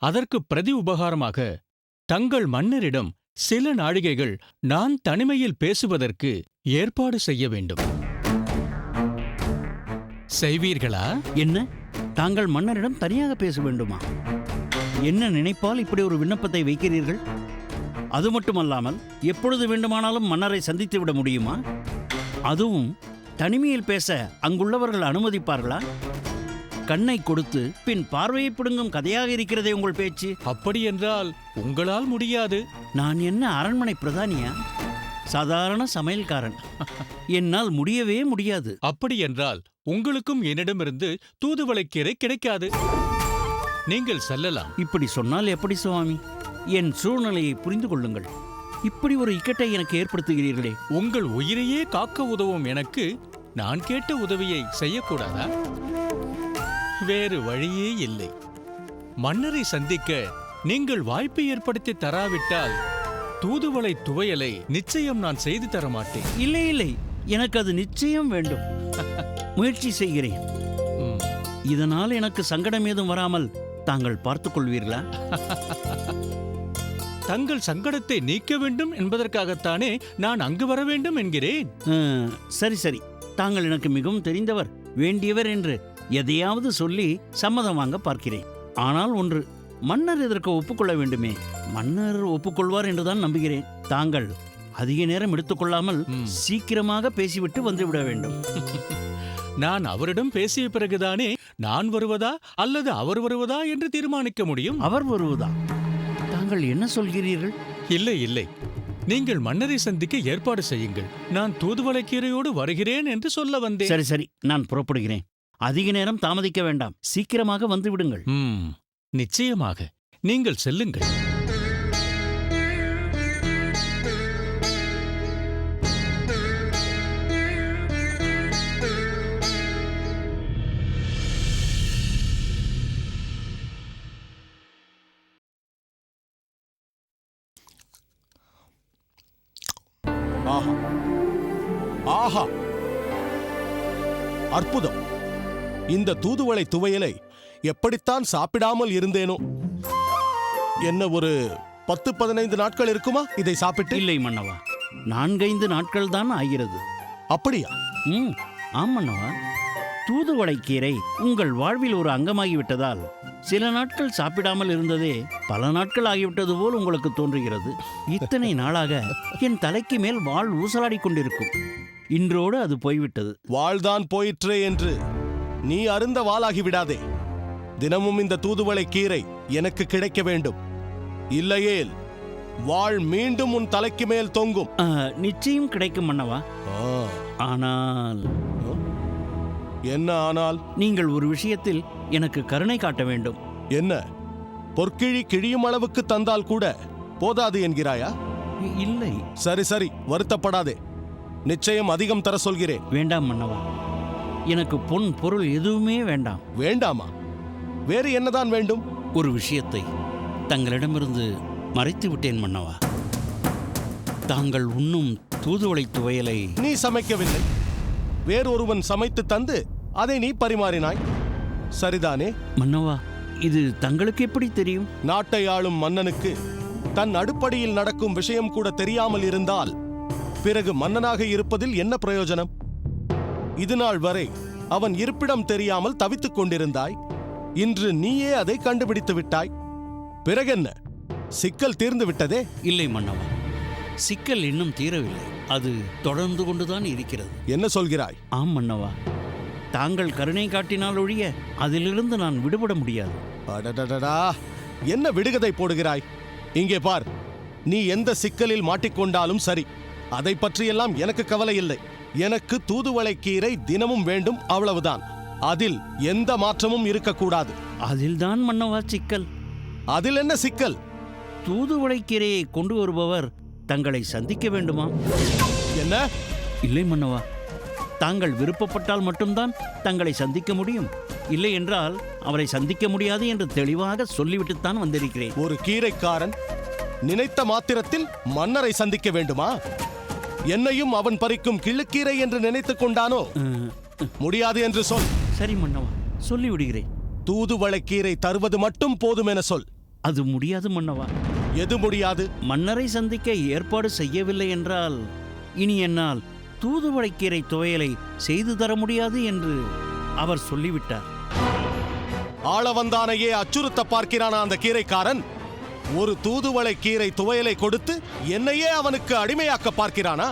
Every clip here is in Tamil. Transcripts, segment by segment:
அதற்கு பிரதி உபகாரமாக தங்கள் மன்னரிடம் சில நாழிகைகள் நான் தனிமையில் பேசுவதற்கு ஏற்பாடு செய்ய வேண்டும். செய்வீர்களா? என்ன, தாங்கள் மன்னரிடம் தனியாக பேச வேண்டுமா? என்ன நினைப்பால் இப்படி ஒரு விண்ணப்பத்தை வைக்கிறீர்கள்? அது மட்டுமல்லாமல் எப்பொழுது வேண்டுமானாலும் மன்னரை சந்தித்து விட முடியுமா? அதுவும் தனிமையில் பேச அங்குள்ளவர்கள் அனுமதிப்பார்களா? கண்ணை கொடுத்து பின் பார்வையை பிடுங்கும் கதையாக இருக்கிறதே உங்கள் பேச்சு. அப்படியென்றால் உங்களால் முடியாது. நான் என்ன அரண்மனை பிரதானியா? சாதாரண சமையல்காரன். என்னால் முடியவே முடியாது. அப்படியென்றால் உங்களுக்கும் என்னிடமிருந்து தூதுவளைக்கீரை கிடைக்காது. நீங்கள் செல்லலாம். இப்படி சொன்னால் எப்படி சுவாமி? என் சூழ்நிலையை புரிந்து கொள்ளுங்கள். இப்படி ஒரு இக்கட்டை எனக்கு ஏற்படுத்துகிறீர்களே. உங்கள் உயிரையே காக்க உதவும் எனக்கு நான் கேட்ட உதவியை செய்யக்கூடாதா? வேறு வழியே இல்லை. மன்னரை சந்திக்க நீங்கள் வாய்ப்பை ஏற்படுத்தி தராவிட்டால் தூதுவளை துவையலை நிச்சயம் நான் செய்து தர மாட்டேன். இல்லை இல்லை, எனக்கு அது நிச்சயம் வேண்டும். முயற்சி செய்கிறேன். இதனால் எனக்கு சங்கடம் ஏதும் வராமல் தாங்கள் பார்த்துக் கொள்வீர்களா? தங்கள் சங்கடத்தை நீக்க வேண்டும் என்பதற்காகத்தானே நான் அங்கு வர வேண்டும் என்கிறேன். சரி சரி, தாங்கள் எனக்கு மிகவும் தெரிந்தவர், வேண்டியவர் என்று எதையாவது சொல்லி சம்மதம் வாங்க பார்க்கிறேன். ஆனால் ஒன்று, மன்னர் இதற்கு ஒப்புக்கொள்ள வேண்டுமே. மன்னர் ஒப்புக்கொள்வார் என்றுதான் நம்புகிறேன். தாங்கள் அதிக நேரம் எடுத்துக்கொள்ளாமல் சீக்கிரமாக பேசிவிட்டு வந்துவிட வேண்டும். நான் அவரிடம் பேசிய பிறகுதானே நான் வருவதா அல்லது அவர் வருவதா என்று தீர்மானிக்க முடியும். அவர் வருவதா? தாங்கள் என்ன சொல்கிறீர்கள்? இல்லை இல்லை, நீங்கள் மன்னரை சந்திக்க ஏற்பாடு செய்யுங்கள். நான் தூதுவளைக்கீரையோடு வருகிறேன் என்று சொல்ல வந்தேன். சரி சரி, நான் புறப்படுகிறேன். அதிக நேரம் தாமதிக்க வேண்டாம், சீக்கிரமாக வந்து விடுங்கள். நிச்சயமாக, நீங்கள் செல்லுங்கள். ஆஹா ஆஹா, அற்புதம்! இந்த தூதுவளை துவையலை எப்படித்தான் சாப்பிடாமல் இருந்தேனோ. என்ன, ஒரு 10-15 நாட்கள் இருக்குமா இதை சாப்பிட்டு? இல்லை மன்னவா, 4-5 நாட்கள் தான் ஆகிறது. அப்படியா? ஆம் மன்னவா. தூதுவளைக்கீரை உங்கள் வாழ்வில் ஒரு அங்கமாகிவிட்டதால் சில நாட்கள் சாப்பிடாமல் இருந்ததே பல நாட்கள் ஆகிவிட்டது போல் உங்களுக்கு தோன்றுகிறது. இத்தனை நாளாக என் தலைக்கு மேல் வாள் ஊசலாடி கொண்டிருக்கும். இன்றோடு அது போய்விட்டது. வாழ்தான் போயிற்றே என்று நீ அருந்த வாளாகி விடாதே. தினமும் இந்த தூதுவளை கீரை எனக்கு கிடைக்க வேண்டும். இல்லையேல் வாள் மீண்டும் உன் தலைக்கு மேல் தொங்கும். நிச்சயம் கிடைக்கும் மன்னவா. ஆனால் என்ன ஆனால்? நீங்கள் ஒரு விஷயத்தில் எனக்கு கருணை காட்ட வேண்டும். என்ன, பொற்கிழி கிழியும் அளவுக்கு தந்தால் கூட போதாது என்கிறாயா? இல்லை. சரி சரி, வருத்தப்படாதே. நிச்சயம் அதிகம் தர சொல்கிறேன். வேண்டாம் மன்னவா, எனக்கு பொன் பொருள் எதுவுமே வேண்டாம். வேண்டாமா? வேறு என்னதான் வேண்டும்? ஒரு விஷயத்தை தங்களிடமிருந்து மறைத்து விட்டேன் மன்னவா. தாங்கள் உண்ணும் தூதுவளை துவையலை நீ சமைக்கவில்லை, வேறொருவன் சமைத்து தந்து அதை நீ பரிமாறினாய், சரிதானே? மன்னவா, இது தங்களுக்கு எப்படி தெரியும்? நாட்டை ஆளும் மன்னனுக்கு தன் அடுப்படியில் நடக்கும் விஷயம் கூட தெரியாமல் இருந்தால் பிறகு மன்னனாக இருப்பதில் என்ன பிரயோஜனம்? இதுநாள் வரை அவன் இருப்பிடம் தெரியாமல் தவித்துக் கொண்டிருந்தாய். இன்று நீயே அதை கண்டுபிடித்து விட்டாய். பிறகென்ன, சிக்கல் தீர்ந்து விட்டதே? இல்லை மன்னவா, சிக்கல் இன்னும் தீரவில்லை. அது தொடர்ந்து கொண்டுதான் இருக்கிறது. என்ன சொல்கிறாய்? ஆம் மன்னவா, தாங்கள் கருணை காட்டினால் ஒழிய அதிலிருந்து நான் விடுபட முடியாது. அடடடடா, என்ன விடுகதை போடுகிறாய்? இங்கே பார், நீ எந்த சிக்கலில் மாட்டிக்கொண்டாலும் சரி, அதை பற்றியெல்லாம் எனக்கு கவலை இல்லை. எனக்கு தூதுவளைக்கீரை தினமும் வேண்டும், அவ்வளவுதான். அதில் எந்த மாற்றமும் இருக்கக்கூடாது. அதில்தான் மன்னவா சிக்கல். அதில் என்ன சிக்கல்? தூதுவளைக்கீரையை கொண்டு வருபவர் தங்களை சந்திக்க வேண்டுமா? என்ன? இல்லை மன்னவா, தாங்கள் விருப்பப்பட்டால் மட்டும்தான் தங்களை சந்திக்க முடியும். இல்லை என்றால் அவரை சந்திக்க முடியாது என்று தெளிவாக சொல்லிவிட்டுத்தான் வந்திருக்கிறேன். ஒரு கீரைக்காரன் நினைத்த மாத்திரத்தில் மன்னரை சந்திக்க வேண்டுமா? என்னையும் அவன் பறிக்கும் கிள்ளுக்கீரை என்று நினைத்துக் கொண்டானோ? முடியாது என்று சொல். சரி மன்னவா, சொல்லிவிடுகிறேன். தூதுவளைக்கீரை தருவது மட்டும் போதும் என சொல். அது முடியாது மன்னவா. எது முடியாது? மன்னரை சந்திக்க ஏற்பாடு செய்யவில்லை என்றால் இனி என்னால் தூதுவளைக்கீரை துவையலை செய்து தர முடியாது என்று அவர் சொல்லிவிட்டார். ஆளவந்தானையே அச்சுறுத்த பார்க்கிறானா அந்த கீரைக்காரன்? ஒரு தூதுவளை கீரை துவையலை கொடுத்து என்னையே அவனுக்கு அடிமையாக்க பார்க்கிறானா?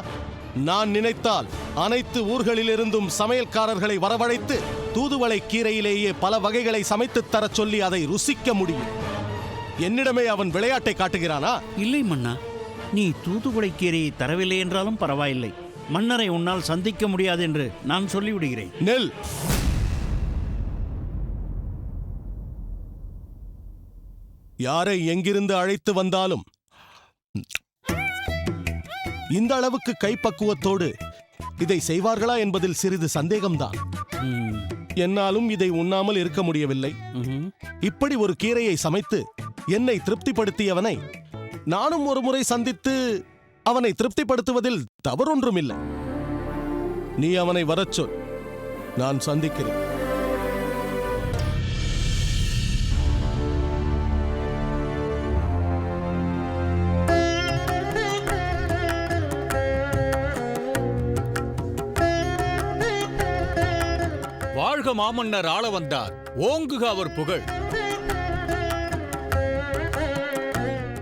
நான் நினைத்தால் அனைத்து ஊர்களிலிருந்தும் சமையல்காரர்களை வரவழைத்து தூதுவளை கீரையிலேயே பல வகைகளை சமைத்துத் தரச் சொல்லி அதை ருசிக்க முடியும். என்னிடமே அவன் விளையாட்டை காட்டுகிறானா? இல்லை மன்னா, நீ தூதுவளைக்கீரையை தரவில்லை என்றாலும் பரவாயில்லை. மன்னரை உன்னால் சந்திக்க முடியாது என்று நான் சொல்லிவிடுகிறேன். நெல். யாரை எங்கிருந்து அழைத்து வந்தாலும் இந்த அளவுக்கு கைப்பக்குவத்தோடு இதை செய்வார்களா என்பதில் சிறிது சந்தேகம்தான். என்னாலும் இதை உண்ணாமல் இருக்க முடியவில்லை. இப்படி ஒரு கீரையை சமைத்து என்னை திருப்திப்படுத்தியவனை நானும் ஒரு முறை சந்தித்து அவனை திருப்திப்படுத்துவதில் தவறொன்றுமில்லை. நீ அவனை வரச் சொல், நான் சந்திக்கிறேன். வாழ்க மாமன்னர் ஆளவந்தார், ஓங்குக அவர் புகழ்.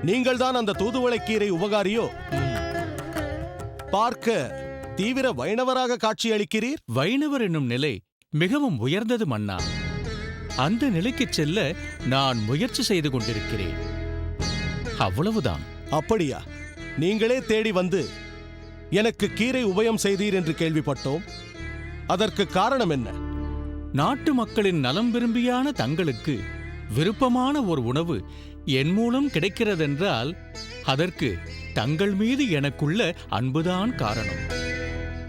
நீங்கள்தான் அந்த தூதுவளைக்கீரை உபகாரியோ? பார்க்க தீவிர வைணவராக காட்சியளிக்கிறீர். வைணவர் என்னும் நிலை மிகவும் உயர்ந்தது மன்னா. அந்த நிலைக்குச் செல்ல நான் முயற்சி செய்து கொண்டிருக்கிறேன். அவ்வளவுதான். அப்படியா? நீங்களே தேடி வந்து எனக்கு கீரை உபயம் செய்தீர் என்று கேள்விப்பட்டோம். அதற்கு காரணம் என்ன? நாட்டு மக்களின் நலம் விரும்பியான தங்களுக்கு விருப்பமான ஒரு உணவு என் மூலம் கிடைக்கிறதென்றால் அதற்கு தங்கள் மீது எனக்குள்ள அன்புதான் காரணம்.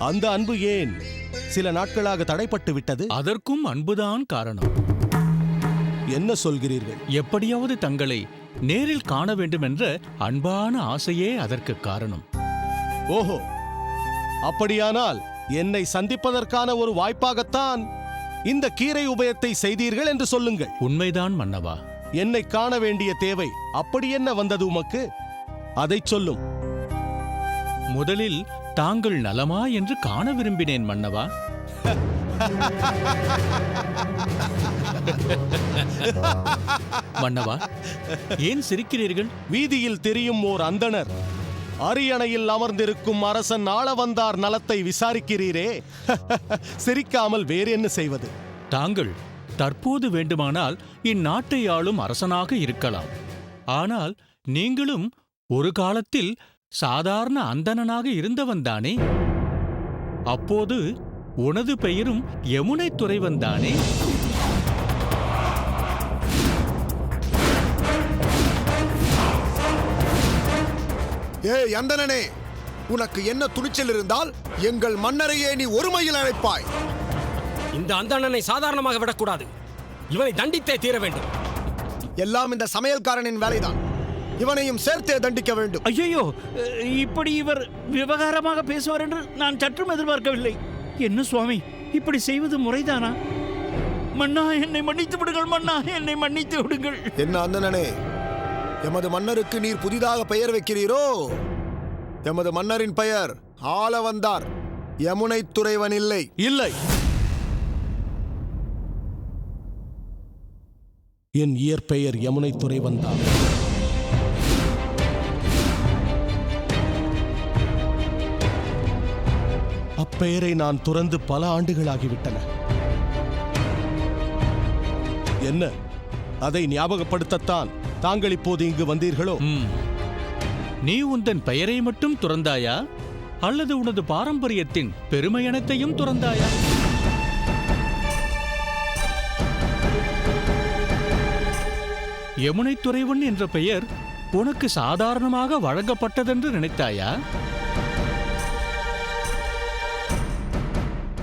அந்த அன்பு ஏன் சில நாட்களாக தடைப்பட்டு விட்டது? அதற்கும் அன்புதான் காரணம். என்ன சொல்கிறீர்கள்? எப்படியாவது தங்களை நேரில் காண வேண்டுமென்ற அன்பான ஆசையே அதற்கு காரணம். ஓஹோ, அப்படியானால் என்னை சந்திப்பதற்கான ஒரு வாய்ப்பாகத்தான் இந்த கீரை உபயத்தை செய்தீர்கள் என்று சொல்லுங்கள். உண்மைதான் மன்னவா. என்னை காண வேண்டிய தேவை அப்படி என்ன வந்தது உமக்கு? அதைச் சொல்லும். முதலில் தாங்கள் நலமா என்று காண விரும்பினேன் மன்னவா. மன்னவா, ஏன் சிரிக்கிறீர்கள்? வீதியில் தெரியும் ஓர் அந்தணர் அரியணையில் அமர்ந்திருக்கும் அரசன் ஆளவந்தார் நலத்தை விசாரிக்கிறீரே. சிரிக்காமல் வேறு என்ன செய்வது? தாங்கள் தற்போது வேண்டுமானால் இந்நாட்டை ஆளும் அரசனாக இருக்கலாம். ஆனால் நீங்களும் ஒரு காலத்தில் சாதாரண அந்தணனாக இருந்தவன்தானே? அப்போது உனது பெயரும் யமுனை துறைவன்தானே? ஏய் அந்தணனே, உனக்கு என்ன துணிச்சல் இருந்தால் எங்கள் மன்னரையே நீ ஒருமையில் அழைப்பாய். இந்த அந்தணனை சாதாரணமாக விடக்கூடாது. இவனை தண்டித்தே தீர வேண்டும். எல்லாம் இந்த சமையல்காரனின் வேலைதான். இவனையும் சேர்த்தே தண்டிக்க வேண்டும். ஐயோ, இப்படி இவர் விவகாரமாக பேசுவார் என்று நான் சற்றும் எதிர்பார்க்கவில்லை. என்ன சுவாமி, இப்படி செய்வது முறைதானா? மன்னா, என்னை மன்னித்து விடுங்கள். மன்னா, என்னை மன்னித்து விடுங்கள். என்ன அந்தணனே, எமது மன்னருக்கு நீர் புதிதாக பெயர் வைக்கிறீரோ? எமது மன்னரின் பெயர் ஆளவந்தார், யமுனை துறைவன் இல்லை. இல்லை, என் இயற்பெயர் யமுனை துறைவன்தான். அப்பெயரை நான் துறந்து பல ஆண்டுகளாகிவிட்டன. என்ன, அதை ஞாபகப்படுத்தத்தான் தாங்கள் இப்போது இங்கு வந்தீர்களோ? நீ உந்தன் பெயரை மட்டும் துறந்தாயா, அல்லது உனது பாரம்பரியத்தின் பெருமையனத்தையும் துறந்தாயா? யமுனை துறைவன் என்ற பெயர் உனக்கு சாதாரணமாக வழங்கப்பட்டதென்று நினைத்தாயா?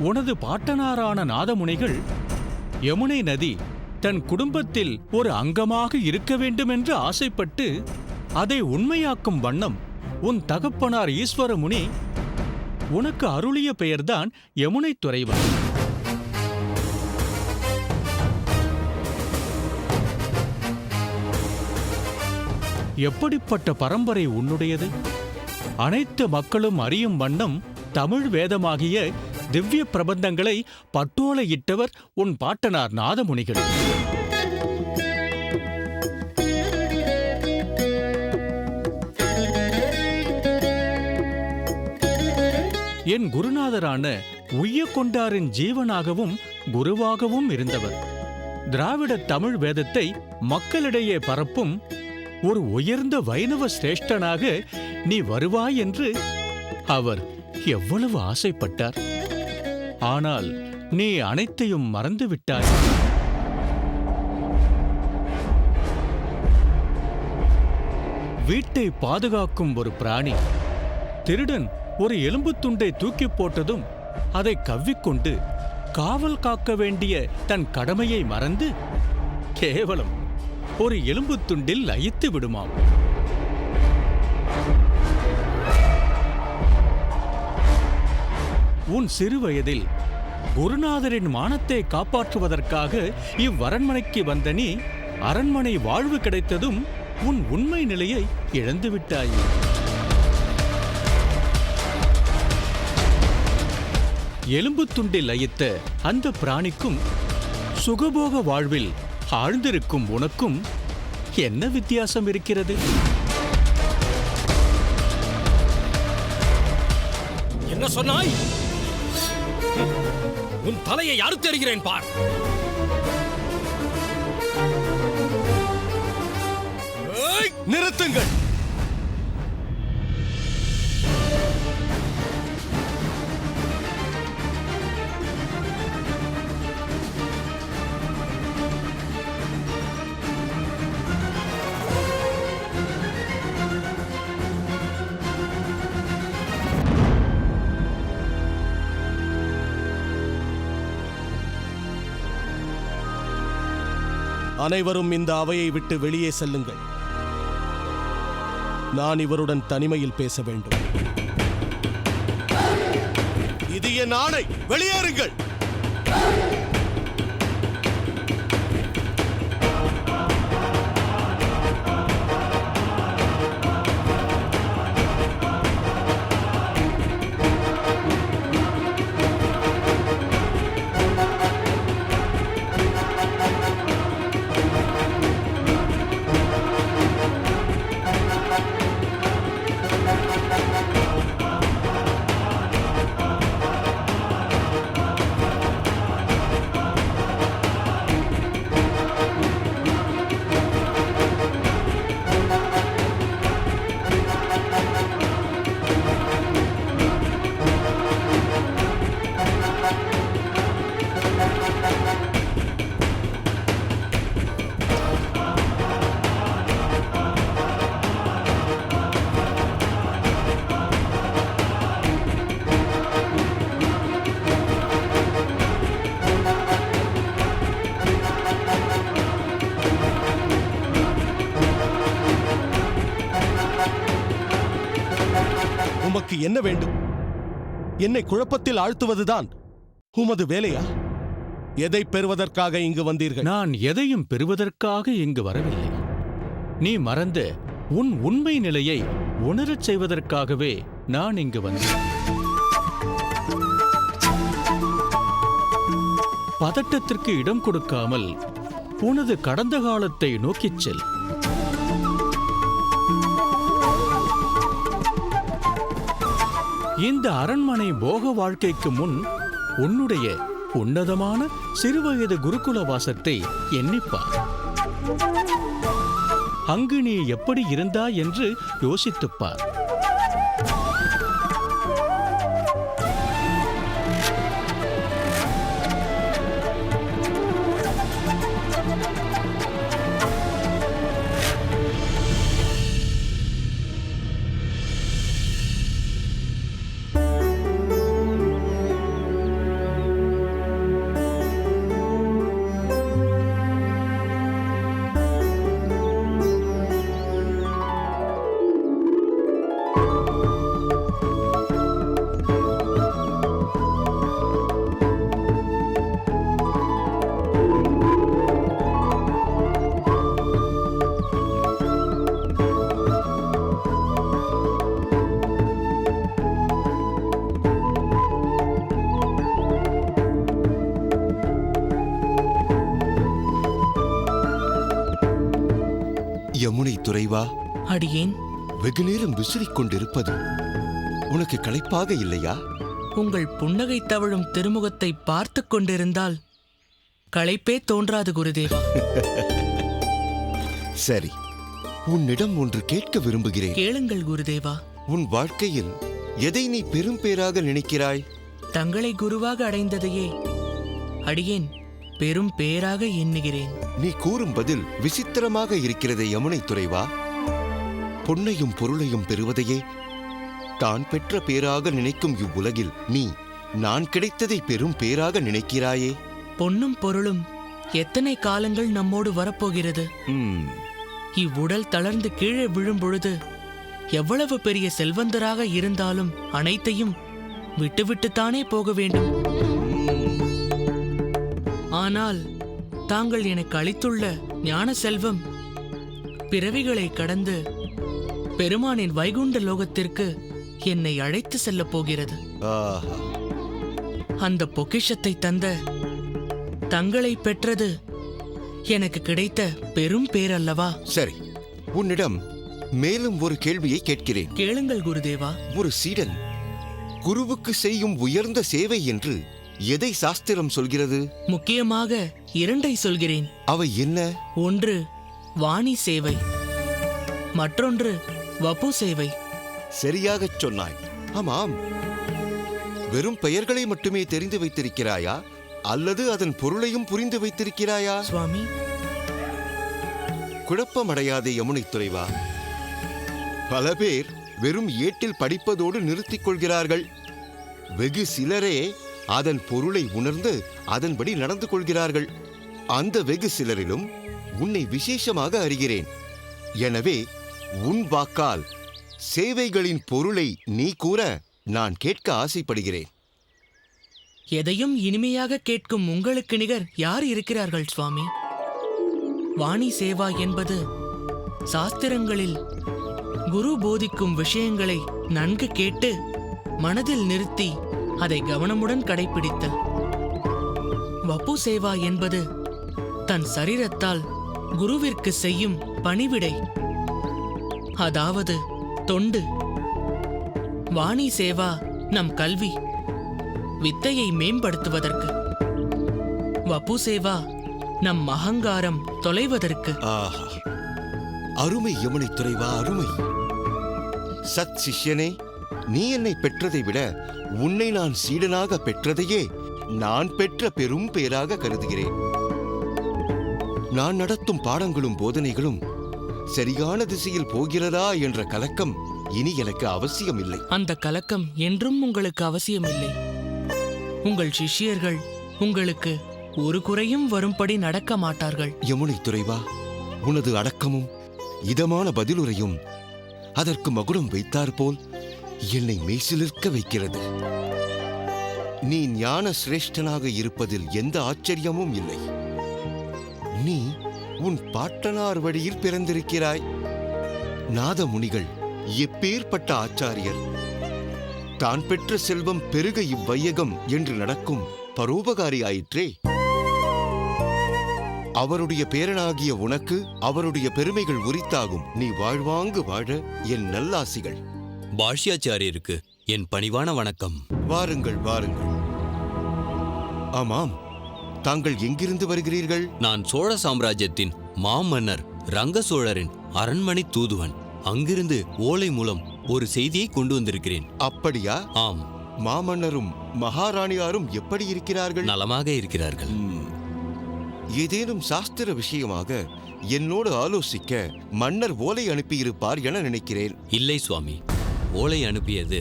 உனது பாட்டனாரான நாதமுனிகள் யமுனை நதி தன் குடும்பத்தில் ஒரு அங்கமாக இருக்க வேண்டும் என்று ஆசைப்பட்டு அதை உண்மையாக்கும் வண்ணம் உன் தகப்பனார் ஈஸ்வரமுனி உனக்கு அருளிய பெயர்தான் யமுனை துறைவன். எப்படிப்பட்ட பரம்பரை உன்னுடையது? அனைத்து மக்களும் அறியும் வண்ணம் தமிழ் வேதமாகிய திவ்ய பிரபந்தங்களை பட்டோலையிட்டவர் உன் பாட்டனார் நாதமுனிகள். என் குருநாதரான உய்யக்கொண்டாரின் ஜீவனாகவும் குருவாகவும் இருந்தவர். திராவிட தமிழ் வேதத்தை மக்களிடையே பரப்பும் ஒரு உயர்ந்த வைணவ சிரேஷ்டனாக நீ வருவாய் என்று அவர் எவ்வளவு ஆசைப்பட்டார். ஆனால் நீ அனைத்தையும் மறந்துவிட்டாய். வீட்டை பாதுகாக்கும் ஒரு பிராணி திருடன் ஒரு எலும்புத் துண்டை தூக்கி போட்டதும் அதை கவ்விக்கொண்டு காவல் காக்க வேண்டிய தன் கடமையை மறந்து கேவலம் ஒரு எலும்புத் துண்டில் லயித்து விடுமாம். உன் சிறுவயதில் குருநாதரின் மானத்தை காப்பாற்றுவதற்காக இவ்வரண்மனைக்கு வந்த நீ அரண்மனை வாழ்வு கிடைத்ததும் உன் உண்மை நிலையை இழந்துவிட்டாயே. எலும்புத் துண்டில் லயித்த அந்த பிராணிக்கும் சுகபோக வாழ்வில் ஆழ்ந்திருக்கும் உனக்கும் என்ன வித்தியாசம் இருக்கிறது? என்ன சொன்னாய்? உன் தலையை அறுத்து எறிகிறேன் பார். நிறுத்துங்கள். அனைவரும் இந்த அவையை விட்டு வெளியே செல்லுங்கள். நான் இவருடன் தனிமையில் பேச வேண்டும். இது என் ஆணை. வெளியேறுங்கள். உமக்கு என்ன வேண்டும்? என்னை குழப்பத்தில் ஆழ்த்துவதுதான் உமது வேலையா? எதை பெறுவதற்காக இங்கு வந்தீர்கள்? நான் எதையும் பெறுவதற்காக இங்கு வரவில்லை. நீ மறந்த உன் உண்மை நிலையை உணரச் செய்வதற்காகவே நான் இங்கு வந்தேன். பதட்டத்திற்கு இடம் கொடுக்காமல் உனது கடந்த காலத்தை நோக்கிச் செல். இந்த அரண்மனை போக வாழ்க்கைக்கு முன் உன்னுடைய உன்னதமான சிறுவயது குருகுல வாசத்தை எண்ணிப்பார். அங்கு நீ எப்படி இருந்தாய் என்று யோசித்துப்பார். துறைவா, அடியேன். வெகு நேரம் விசிறிக் கொண்டிருப்பது உனக்கு களைப்பாக இல்லையா? உங்கள் புன்னகை தவழும் திருமுகத்தை பார்த்து கொண்டிருந்தால் களைப்பே தோன்றாது குருதேவா. சரி, உன்னிடம் ஒன்று கேட்க விரும்புகிறேன். கேளுங்கள் குருதேவா. உன் வாழ்க்கையில் எதை நீ பெரும் பேராக நினைக்கிறாய்? தங்களை குருவாக அடைந்ததையே அடியேன் பெரும் பேராக எண்ணுகிறேன். நீ கூறும் பதில் விசித்திரமாக இருக்கிறதே யமுனை துறைவா. பொன்னையும் பொருளையும் பெறுவதையே தான் பெற்ற பேராக நினைக்கும் இவ்வுலகில் நீ நான் கிடைத்ததை பெரும் பேராக நினைக்கிறாயே. பொன்னும் பொருளும் எத்தனை காலங்கள் நம்மோடு வரப்போகிறது? இவ்வுடல் தளர்ந்து கீழே விழும் பொழுது எவ்வளவு பெரிய செல்வந்தராக இருந்தாலும் அனைத்தையும் விட்டுவிட்டுத்தானே போக வேண்டும். ஆனால் தாங்கள் எனக்கு அளித்துள்ள ஞான செல்வம் பிறவிகளை கடந்து பெருமானின் வைகுண்ட லோகத்திற்கு என்னை அழைத்து செல்லப் போகிறது. ஆஹா, அந்த பொக்கிஷத்தை தந்த தங்களை பெற்றது எனக்கு கிடைத்த பெரும் பேரல்லவா? சரி, உன்னிடம் மேலும் ஒரு கேள்வியை கேட்கிறேன். கேளுங்கள் குருதேவா. ஒரு சீடன் குருவுக்கு செய்யும் உயர்ந்த சேவை என்று எதை சாஸ்திரம் சொல்கிறது? முக்கியமாக 2 சொல்கிறேன். அவை என்ன? ஒன்று வாணி சேவை, மற்றொன்று வபு சேவை. சரியாகச் சொன்னாய். ஆமாம், வெறும் பெயர்களை மட்டுமே தெரிந்து வைத்திருக்கிறாயா அல்லது அதன் பொருளையும் புரிந்து வைத்திருக்கிறாயா? சுவாமி, குழப்பமடையாதே யமுனை துறைவா. பல பேர் வெறும் ஏட்டில் படிப்பதோடு நிறுத்திக் கொள்கிறார்கள். வெகு சிலரே அதன் பொருளை உணர்ந்து அதன்படி நடந்து கொள்கிறார்கள். அந்த வெகு சிலரிலும் உன்னை விசேஷமாக அறிகிறேன். எனவே உன் வாக்கால் சேவைகளின் பொருளை நீ கூற நான் கேட்க ஆசைப்படுகிறேன். எதையும் இனிமையாக கேட்கும் உங்களுக்கு நிகர் யார் இருக்கிறார்கள் சுவாமி? வாணி சேவா என்பது சாஸ்திரங்களில் குரு போதிக்கும் விஷயங்களை நன்கு கேட்டு மனதில் நிறுத்தி அதை கவனமுடன் கடைபிடித்தல். வபு சேவா என்பது தன் சரீரத்தால் குருவிற்கு செய்யும் பணிவிடை, அதாவது தொண்டு. வாணி சேவா நம் கல்வி வித்தையை மேம்படுத்துவதற்கு, வபு சேவா நம் அகங்காரம் தொலைவதற்கு. ஆஹா, அருமை யமுனை துறைவா, அருமை. சத் சிஷ்யனே, நீ என்னை பெற்றதை விட உன்னை நான் சீடனாக பெற்றதையே நான் பெற்ற பெரும் பேராக கருதுகிறேன். நான் நடத்தும் பாடங்களும் போதனைகளும் சரியான திசையில் போகிறதா என்ற கலக்கம் இனி எனக்கு அவசியமில்லை. அந்த கலக்கம் என்றும் உங்களுக்கு அவசியமில்லை. உங்கள் சிஷ்யர்கள் உங்களுக்கு ஒரு குறையும் வரும்படி நடக்க மாட்டார்கள். யமுனை துறைவா, உனது அடக்கமும் இதமான பதிலுரையும் அதற்கு மகுடம் வைத்தாற்போல் என்னை மெய்சிலிர்க்க வைக்கிறது. நீ ஞான சிரேஷ்டனாக இருப்பதில் எந்த ஆச்சரியமும் இல்லை. நீ உன் பாட்டனார் வழியில் பிறந்திருக்கிறாய். நாதமுனிகள் எப்பேற்பட்ட ஆச்சாரியர்! தான் பெற்ற செல்வம் பெருக இவ்வையகம் என்று நடக்கும் பரோபகாரி ஆயிற்றே. அவருடைய பேரனாகிய உனக்கு அவருடைய பெருமைகள் உரித்தாகும். நீ வாழ்வாங்கு வாழ என் நல்லாசிகள். பாஷ்யாச்சாரியருக்கு என் பணிவான வணக்கம். வாருங்கள், வாருங்கள். ஆமாம், தாங்கள் எங்கிருந்து வருகிறீர்கள்? நான் சோழ சாம்ராஜ்யத்தின் மாமன்னர் ரங்க சோழரின் அரண்மனை தூதுவன். அங்கிருந்து ஓலை மூலம் ஒரு செய்தியை கொண்டு வந்திருக்கிறேன். அப்படியா? ஆம். மாமன்னரும் மகாராணியாரும் எப்படி இருக்கிறார்கள்? நலமாக இருக்கிறார்கள். ஏதேனும் சாஸ்திர விஷயமாக என்னோடு ஆலோசிக்க மன்னர் ஓலை அனுப்பியிருப்பார் என நினைக்கிறேன். இல்லை சுவாமி, ஓலை அனுப்பியது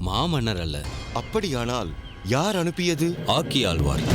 மாமன்னர் அல்ல. அப்படியானால் யார் அனுப்பியது? ஆக்கியாழ்வார்.